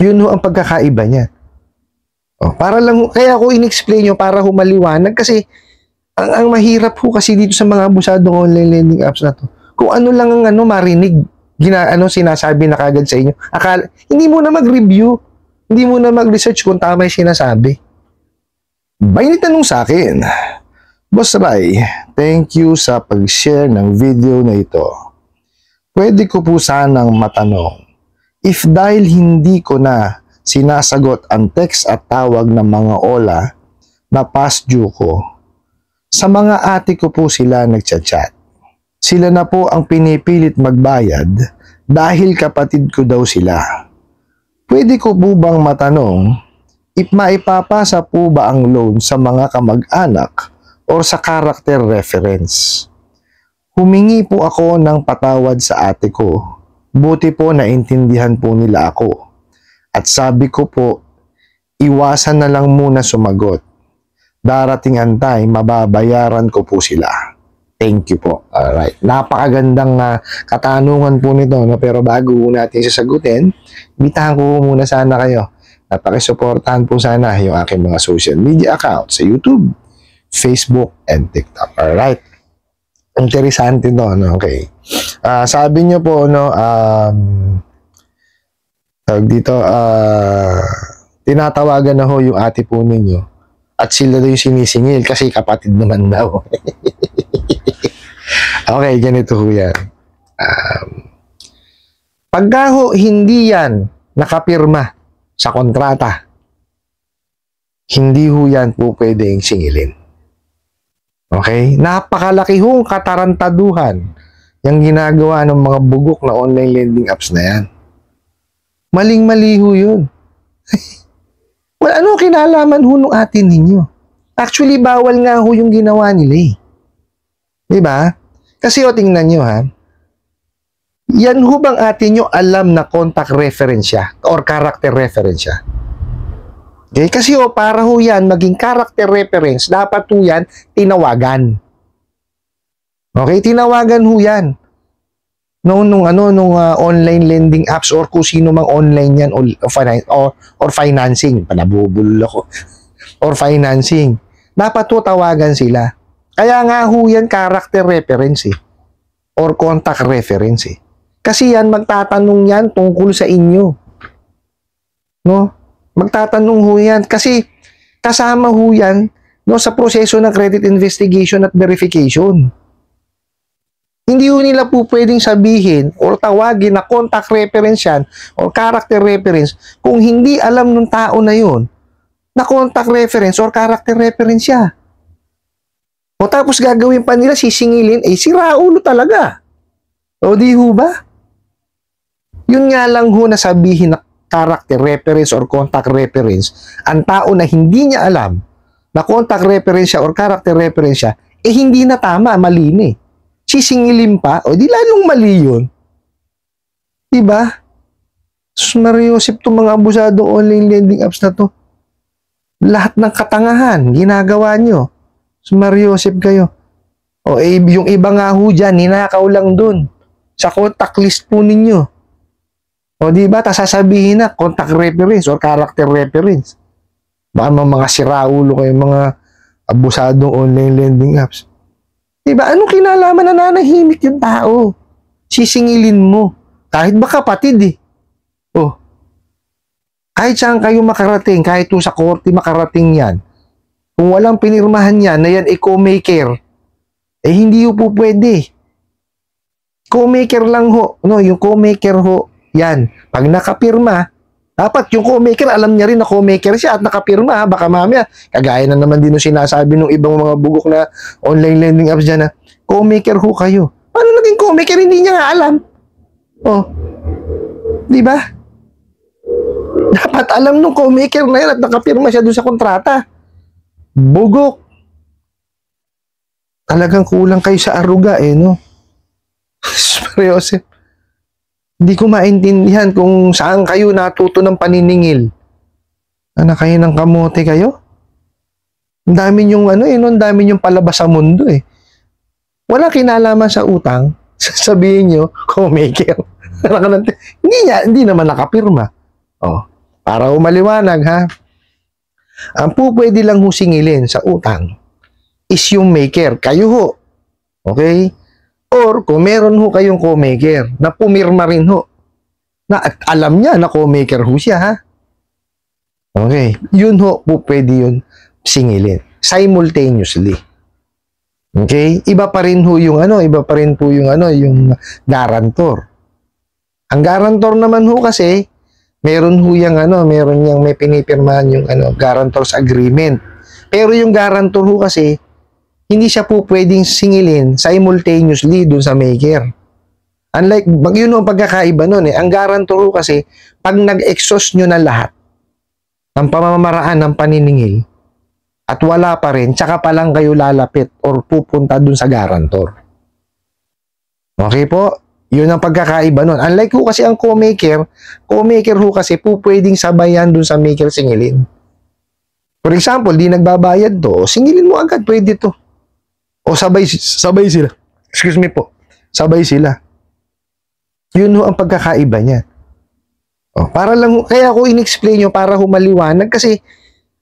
Yun ho ang pagkakaiba niya. Para lang, kaya ako in-explain nyo para humaliwanag kasi ang mahirap ho kasi dito sa mga abusadong online lending apps na to. Kung ano lang ang marinig, sinasabi na kagad sa inyo. Hindi mo na mag-review, hindi mo na mag-research kung tama yung sinasabi. May tanong sa akin, Boss Ray, thank you sa pag-share ng video na ito. Pwede ko po sanang matanong, if dahil hindi ko na sinasagot ang text at tawag ng mga ola na past due ko, sa mga ate ko po sila nagchat-chat. Sila na po ang pinipilit magbayad dahil kapatid ko daw sila. Pwede ko po bang matanong if maipapasa po ba ang loan sa mga kamag-anak or sa character reference? Humingi po ako ng patawad sa ate ko. Buti po naintindihan po nila ako. At sabi ko po, iwasan na lang muna sumagot. Darating ang time, mababayaran ko po sila. Thank you po. Alright. Napakagandang katanungan po nito. No? Pero bago natin sasagutin, bitahan ko muna sana kayo. Napakisuportahan po sana yung aking mga social media accounts sa YouTube, Facebook, and TikTok. Alright. Interesante to. No? Okay. Sabi nyo po, no, dito, tinatawagan na ho yung ate po ninyo at sila daw yung sinisingil kasi kapatid naman daw. Okay, ganito ho yan. Pagka ho hindi yan nakapirma sa kontrata, hindi ho yan po pwedeng singilin. Okay? Napakalaki hong katarantaduhan yung ginagawa ng mga bugok na online lending apps na yan. Maling-mali ho yun. Well, ano kinalaman ho nung atin ninyo? Actually, bawal nga ho yung ginawa nila eh. Diba? Kasi o, tingnan nyo ha. Yan ho bang atin nyo alam na contact reference siya or character reference siya? Okay? Kasi o, para ho yan, maging character reference, dapat ho yan tinawagan. Okay? Tinawagan ho yan. Nung online lending apps or kung sino mang online yan or financing, panabubulol ako, or financing, dapat to tawagan sila. Kaya nga ho yan character reference eh, or contact reference eh. Kasi yan, magtatanong yan tungkol sa inyo. No? Magtatanong ho yan. Kasi kasama ho yan no, sa proseso ng credit investigation at verification. Hindi ho nila po pwedeng sabihin o tawagin na contact reference yan o character reference kung hindi alam ng tao na yun na contact reference or character reference siya. O tapos gagawin pa nila, sisingilin, si Raulo talaga. O di ho ba? Yun nga lang ho na sabihin na character reference or contact reference, ang tao na hindi niya alam na contact reference siya or character reference siya, hindi na tama, mali na eh. Sisingilin pa, o di lalong mali yun. Diba? Mariosip itong mga abusadong online lending apps na to. Lahat ng katangahan, ginagawa nyo. Mariosip kayo. O yung iba nga ho dyan, ninakaw lang dun. Sa contact list po ninyo. O diba, sasabihin na contact reference or character reference. Baka mga siraulo kayo, mga abusadong online lending apps. Diba? Anong kinalaman na nanahimik yung tao? Sisingilin mo. Kahit ba kapatid eh. Oh. Kahit saan kayo makarating, kahit sa korte makarating yan, kung walang pinirmahan yan, na yan co-maker, hindi po pwede. Co-maker lang ho. No, yung co-maker ho, yan. Pag nakapirma, dapat yung co-maker, alam niya rin na co-maker siya at nakapirma. Baka mamaya, kagaya na naman din yung sinasabi ng ibang mga bugok na online lending apps dyan na, co-maker ho kayo. Paano naging co-maker? Hindi niya nga alam. Oh. Di ba? Dapat alam nung co-maker na yan at nakapirma siya doon sa kontrata. Bugok. Talagang kulang kayo sa aruga no? Joseph. Hindi ko maintindihan kung saan kayo natuto ng paniningil. Anak kayo ng kamote kayo? Ang dami yung ang dami yung palabas sa mundo eh. Wala kinalaman sa utang, sasabihin nyo, co-maker. Hindi naman nakapirma. Oh. para umaliwanag ha, ang po pwede lang ho singilin sa utang is yung maker. Kayo ho. Okay? Or kung meron ho kayong co-maker na pumirma rin ho, na at alam niya na co-maker ho siya ha. Okay. Yun ho po pwede yun singilin. Simultaneously. Okay? Iba pa rin ho yung iba pa rin po yung yung guarantor. Ang guarantor naman ho kasi, meron ho yung meron yang may pinipirmahan yung guarantors agreement. Pero yung guarantor ho kasi, hindi siya po pwedeng singilin simultaneously dun sa maker. Unlike, yun ang pagkakaiba nun eh. Ang guarantor ho kasi, pag nag-exhaust nyo na lahat ng pamamaraan ng paniningil, at wala pa rin, tsaka pa lang kayo lalapit or pupunta dun sa guarantor. Okay po? Yun ang pagkakaiba nun. Unlike ho kasi ang co-maker ho kasi po pwedeng sabayan dun sa maker singilin. For example, di nagbabayad to, singilin mo agad, pwede to. O sabay sila. Excuse me po. Sabay sila. Yun ho ang pagkakaiba niya. O, para lang, kaya ako in-explain nyo para humaliwanag kasi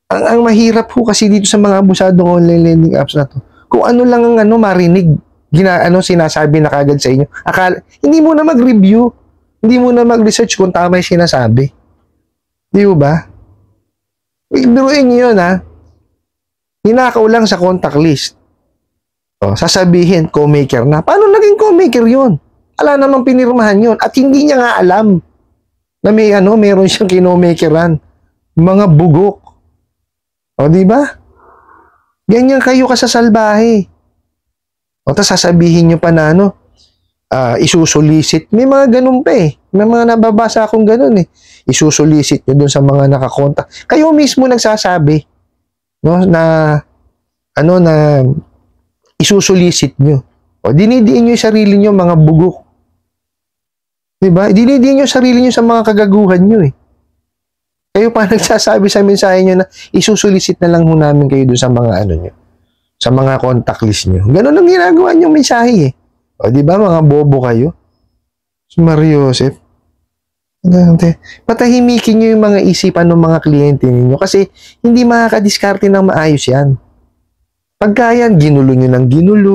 ang mahirap ho kasi dito sa mga abusadong online lending apps na to. Kung ano lang ang marinig, sinasabi na kagad sa inyo. Hindi mo na mag-review. Hindi mo na mag-research kung tama yung sinasabi. Di ba? Biruin nyo yun ha. Hinakaw lang sa contact list. O, sasabihin, co-maker na. Paano naging co-maker yun? Wala namang pinirmahan yun. At hindi niya nga alam na may meron siyang kino-makeran. Mga bugok. O, di ba? Ganyan kayo kasasalbahe. O, tapos sasabihin nyo pa na isusulisit. May mga ganun pa eh. May mga nababasa akong ganun eh. Isusulisit nyo dun sa mga nakakontak. Kayo mismo nagsasabi, no, na isusulisit nyo. O, dinidiin nyo yung sarili nyo, mga bugok. Diba? Dinidiin nyo yung sarili nyo sa mga kagaguhan nyo eh. Kayo pa nagsasabi sa mensahe nyo na isusulisit na lang ho namin kayo doon sa mga nyo, sa mga contact list nyo. Ganun ang ginagawa nyo mensahe eh. O, diba mga bobo kayo? Si Mario Joseph. Patahimikin nyo yung mga isipan ng mga kliyente ninyo kasi hindi makakadiskarte ng maayos yan. Pagka yan, ginulo nyo ng ginulo,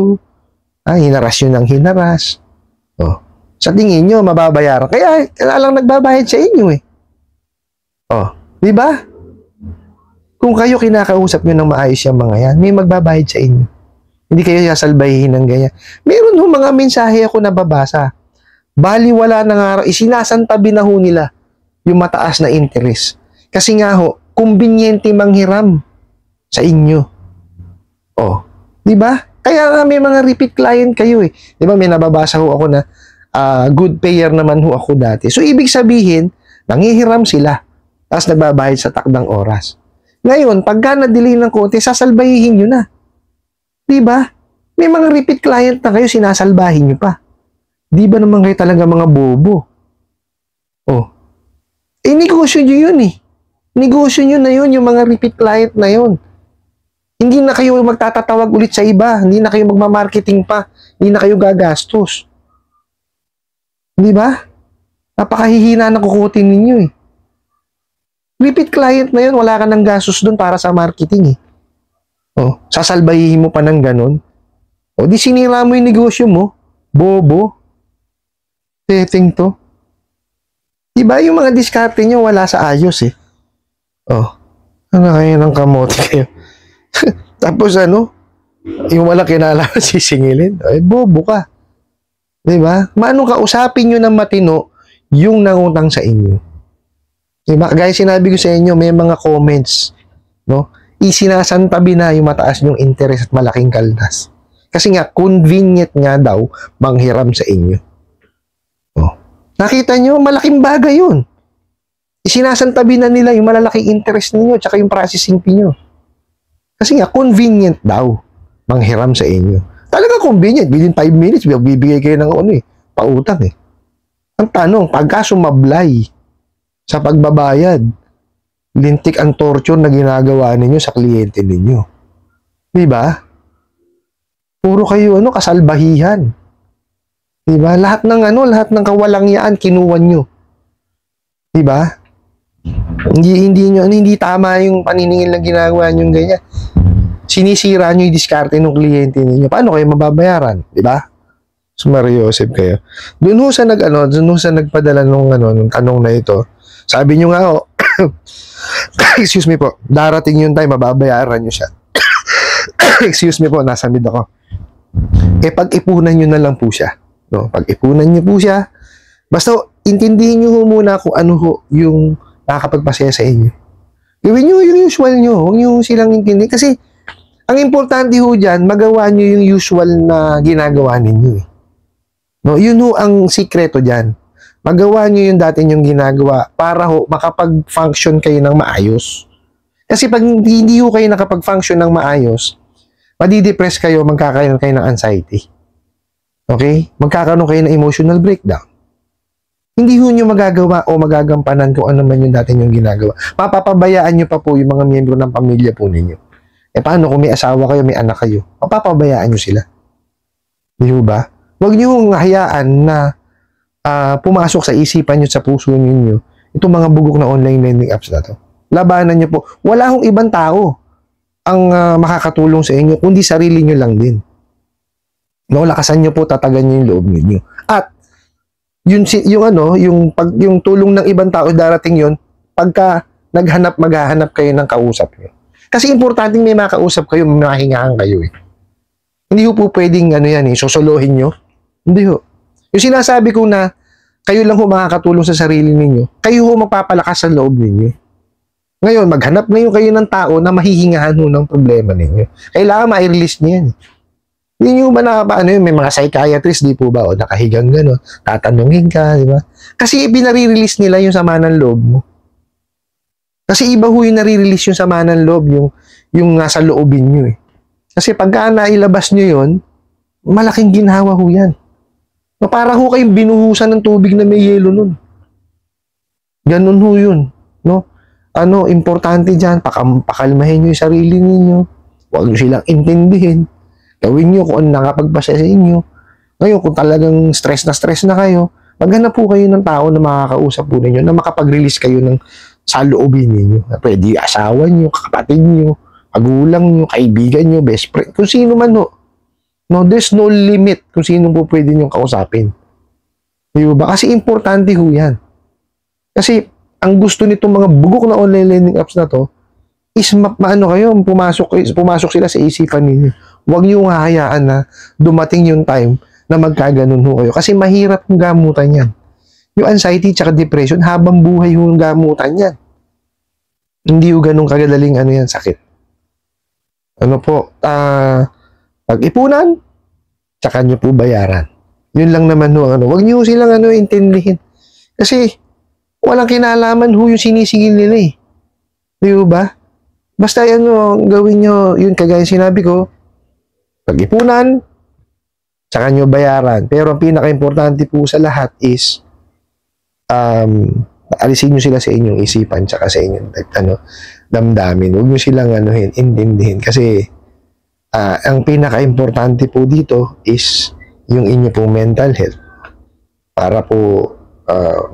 hinaras nyo ng hinaras. O, sa tingin nyo, mababayaran. Kaya lang nagbabayad sa inyo eh. Oh, di ba? Kung kayo kinakausap nyo ng maayos yung mga yan, may magbabayad sa inyo. Hindi kayo sasalbahin ng ganyan. Meron ho mga mensahe ako nababasa. Baliwala na nga, isinasantabi na ho nila yung mataas na interest. Kasi nga ho, kumbinyente manghiram sa inyo. Oh, di ba? Kaya nga may mga repeat client kayo eh. Di ba may nababasa ho ako na good payer naman ho ako dati. So, ibig sabihin, nanghihiram sila. Tapos nagbabayad sa takdang oras. Ngayon, pagka na-delay ng konti, sasalbahihin nyo na. Diba? May mga repeat client na kayo, sinasalbahin nyo pa. Di ba naman kayo talaga mga bobo? Oh. Negosyo nyo yun eh. Negosyo nyo na yun, yung mga repeat client na yun. Hindi na kayo magtatatawag ulit sa iba. Hindi na kayo magmamarketing pa. Hindi na kayo gagastos. Diba? Napakahihina na kukutin ninyo eh. Repeat client na yun, wala ka ng gastos dun para sa marketing eh. O, sasalbahihin mo pa ng ganun. O, di sinira mo yung negosyo mo. Bobo. Teteng to. Diba yung mga diskarte nyo wala sa ayos eh. O, ano kayo ng kamote kayo? Tapos yung wala kinalaman sisingilin. Ay, bobo ka. Diba? Maano ka, usapin nyo ng matino yung nangutang sa inyo. Diba? Gaya sinabi ko sa inyo, may mga comments, no? Isinasantabi na yung mataas yung interest at malaking kaldas. Kasi nga, convenient nga daw manghiram sa inyo. Oh. Nakita nyo, malaking bagay yun. Isinasantabi na nila yung malalaking interest ninyo tsaka yung processing fee nyo. Kasi nga, convenient daw manghiram sa inyo. Talaga convenient. Within 5 minutes, bibigay kayo ng pautang eh. Ang tanong, pagka sumablay sa pagbabayad, lintik ang torture na ginagawa ninyo sa kliyente ninyo. Diba? Puro kayo kasalbahihan. Diba? Lahat ng kawalangyaan kinuha nyo. Diba? Hindi tama yung paniningil na ginagawa nyo ganyan. Sinisira nyo yung diskarte ng kliyente ninyo. Paano kayo mababayaran? Di ba? So, Mariosep kayo. Doon ho sa nagpadala nung tanong na ito. Sabi nyo nga, excuse me po, darating yung time, mababayaran nyo siya. Excuse me po, nasa mid ako. Pag-ipunan nyo na lang po siya. No? Pag-ipunan nyo po siya, basta intindihin nyo ho muna kung ano ho yung nakakapagpasaya sa inyo. Gawin nyo yung usual nyo. Huwag nyo silang intindihin. Kasi, ang importante ho dyan, magawa nyo yung usual na ginagawa ninyo. No? Yun ho ang sikreto dyan. Magawa nyo yung dati nyong ginagawa para ho makapag-function kayo ng maayos. Kasi pag hindi ho kayo nakapag-function ng maayos, madidepress kayo, magkakaroon kayo ng anxiety. Okay? Magkakaroon kayo ng emotional breakdown. Hindi ho nyo magagawa o magagampanan kung ano man yung dati nyong ginagawa. Mapapabayaan nyo pa po yung mga miyembro ng pamilya po ninyo. Paano kung may asawa kayo, may anak kayo? Mapapabayaan nyo sila. Di ba? Huwag nyo hayaan na pumasok sa isipan nyo, sa puso ninyo, itong mga bugok na online lending apps na to. Labanan nyo po. Wala hong ibang tao ang makakatulong sa inyo, kundi sarili nyo lang din. No, lakasan nyo po, tatagan nyo yung loob ninyo. At, yung tulong ng ibang tao, darating yun, pagka maghahanap kayo ng kausap nyo. Kasi importante may makausap kayo, may makahingahan kayo. Hindi po pwedeng sosolohin nyo. Hindi ho. Yung sinasabi ko na kayo lang ho makakatulong sa sarili ninyo, kayo ho magpapalakas sa loob ninyo. Ngayon, maghanap ngayon kayo ng tao na mahihingahan ho ng problema ninyo. Kailangan ma-release niyo yan. Hindi nyo ba may mga psychiatrist, di po ba? O nakahigang gano'n, tatanungin ka, di ba? Kasi binari-release nila yung sama ng loob mo. Kasi iba ho yung nare-release yung sama ng loob, yung nasa loobin nyo eh. Kasi pagka nailabas nyo yun, malaking ginhawa ho yan. Para ho kayong binuhusan ng tubig na may yelo nun. Ganun ho yun. No? Importante dyan, pakalmahin nyo yung sarili ninyo. Huwag nyo silang intindihin. Gawin nyo kung ano nakapagpasya sa inyo. Ngayon, kung talagang stress na kayo, maghanap po kayo ng tao na makakausap po ninyo, na makapag-release kayo ng saloobin ninyo. Pwede asawa nyo, kapatid nyo, magulang nyo, kaibigan nyo, best friend, kung sino man ho. No, there's no limit kung sino po pwede niyong kausapin. Di ba? Kasi importante ho yan. Kasi ang gusto nitong mga bugok na online lending apps na to is pumasok sila sa isipan ninyo. Huwag niyong hahayaan na dumating yung time na magkaganon ho kayo. Kasi mahirap yung gamutan yan. Yung anxiety at depression, habang buhay yung gamutan yan. Hindi yung ganun kagadaling sakit. Pag-ipunan, tsaka nyo po bayaran. Yun lang naman ho. Huwag nyo silang intindihin. Kasi, walang kinalaman ho yung sinisigil nila eh. Di ba? Basta gawin nyo, yun kagaya sinabi ko, pag-ipunan, tsaka nyo bayaran. Pero ang pinaka-importante po sa lahat is, alisin nyo sila sa inyong isipan, tsaka sa inyong damdamin. Huwag nyo silang intindihin. Kasi, ang pinaka-importante po dito is yung inyo pong mental health para po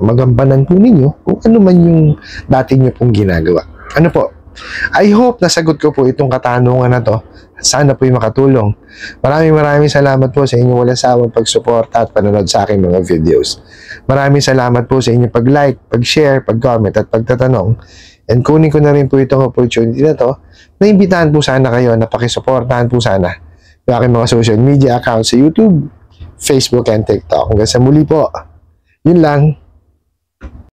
magampanan po ninyo kung ano man yung dati nyo pong ginagawa. Ano po? I hope nasagot ko po itong katanungan na to. Sana po yung makatulong. Maraming salamat po sa inyong walang sawang pagsuporta at panonood sa aking mga videos. Maraming salamat po sa inyong pag-like, pag-share, pag-comment at pagtatanong. And kunin ko na rin po itong opportunity na to, naimbitahan po sana kayo na pakisuportahan po sana yung aking mga social media accounts sa YouTube, Facebook, and TikTok. Hanggang sa muli po. Yun lang.